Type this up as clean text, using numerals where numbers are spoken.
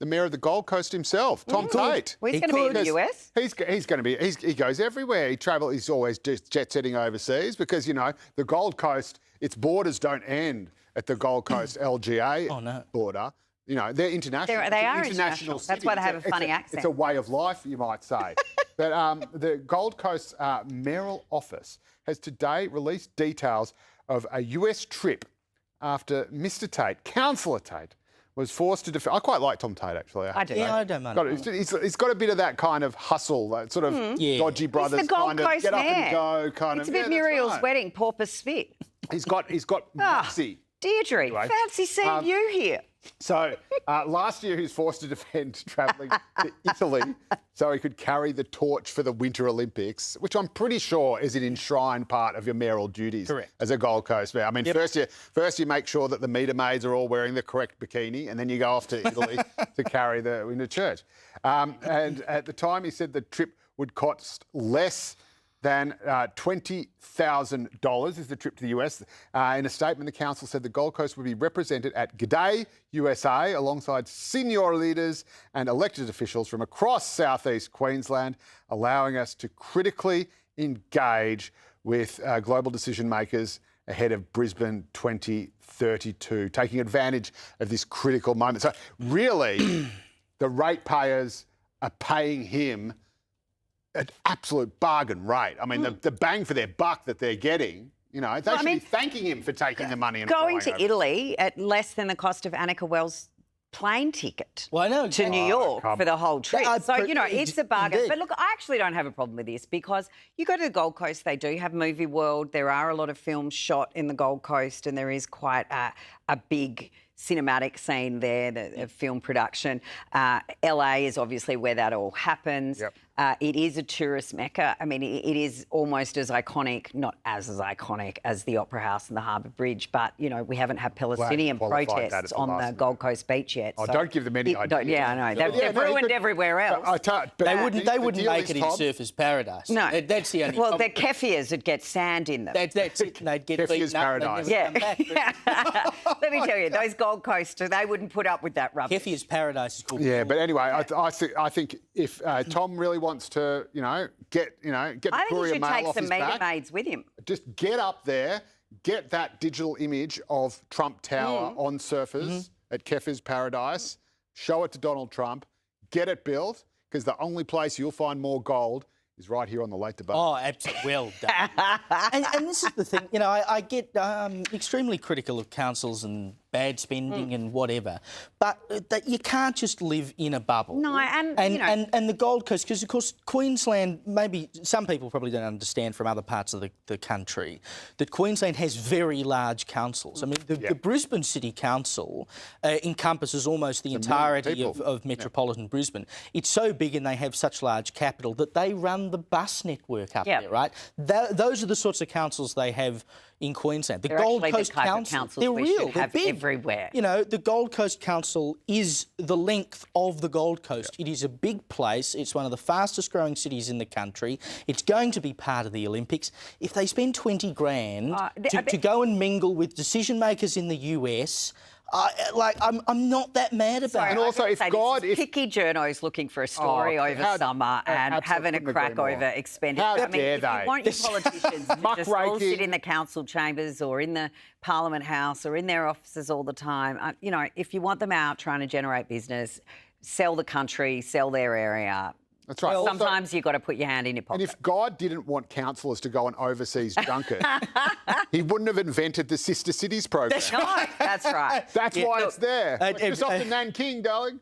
the mayor of the Gold Coast himself, Tom Tate. Well, he's going to be in the US. He goes everywhere. He's always just jet setting overseas because, you know, the Gold Coast, its borders don't end at the Gold Coast LGA border. You know, they're international. They are international. City. That's why they have a funny accent. It's a way of life, you might say. But the Gold Coast mayoral office has today released details of a US trip after Mr Tate, Councillor Tate, was forced to defend. I quite like Tom Tate, actually. I do. Yeah, I don't mind. He's got a bit of that kind of hustle, that sort of dodgy brothers He's the Gold kind of Coast get up mayor. and go kind It's of. a bit Muriel's wedding, Porpoise Spit. He's got moxie. Deirdre, Anyway, fancy seeing you here. So last year he was forced to defend travelling to Italy so he could carry the torch for the Winter Olympics, which I'm pretty sure is an enshrined part of your mayoral duties as a Gold Coast mayor. I mean, first you make sure that the meter maids are all wearing the correct bikini, and then you go off to Italy to carry the into church. And at the time he said the trip would cost less than $20,000 is the trip to the US. In a statement, the council said the Gold Coast would be represented at G'day USA alongside senior leaders and elected officials from across southeast Queensland, allowing us to critically engage with global decision makers ahead of Brisbane 2032, taking advantage of this critical moment. So really, the ratepayers are paying him an absolute bargain rate. I mean, the bang for their buck that they're getting, you know, they should be thanking him for taking the money and going to over. Italy at less than the cost of Annika Wells' plane ticket to New York for the whole trip. So, you know, it's a bargain. Indeed. But look, I actually don't have a problem with this because you go to the Gold Coast, they do have Movie World. There are a lot of films shot in the Gold Coast and there is quite a big cinematic scene there, the film production. LA is obviously where that all happens. It is a tourist mecca. I mean, it is almost as iconic, not as iconic as the Opera House and the Harbour Bridge, but, you know, we haven't had Palestinian protests on the Gold Coast beach yet. Oh, so don't give them any idea. Yeah, I know. They've ruined everywhere else. They wouldn't make it in Surfers Paradise. No. That's the only Well, they're kefirs that get sand in them. That's it. And they'd get Kefirs beaten Paradise. Let me tell you, those Gold Coast, they wouldn't put up with that rubbish. Kefirs Paradise is called. Yeah, but anyway, I think if Tom really wants to, you know, get the Courier Mail off his back, I think he should take some meter maids with him. just get up there, get that digital image of Trump Tower on Surfers at Kefirs Paradise, show it to Donald Trump, get it built, because the only place you'll find more gold is right here on the Late Debate. Oh, absolutely. Well done. and this is the thing, you know, I get extremely critical of councils and bad spending and whatever, but that you can't just live in a bubble. No, and the Gold Coast, because of course Queensland, maybe some people probably don't understand from other parts of the country, that Queensland has very large councils. I mean, the Brisbane City Council encompasses almost the entirety of metropolitan Brisbane. It's so big and they have such large capital that they run the bus network up there, right? Those are the sorts of councils they have in Queensland. The Gold Coast Council, they're real, they're big. Everywhere. You know, the Gold Coast Council is the length of the Gold Coast. It is a big place. It's one of the fastest growing cities in the country. It's going to be part of the Olympics. If they spend 20 grand to go and mingle with decision makers in the US, I'm not that mad about it. And also, if picky journos looking for a story over summer and having a crack over expenditure. How I mean, dare if you they? want your politicians to just all sit in the council chambers or in the Parliament House or in their offices all the time, you know, if you want them out trying to generate business, sell the country, sell their area. That's right. Well, sometimes you've got to put your hand in your pocket. And if God didn't want councillors to go on overseas junket, he wouldn't have invented the Sister Cities program. No, that's right. That's why it's there. Just off to Nanking, darling.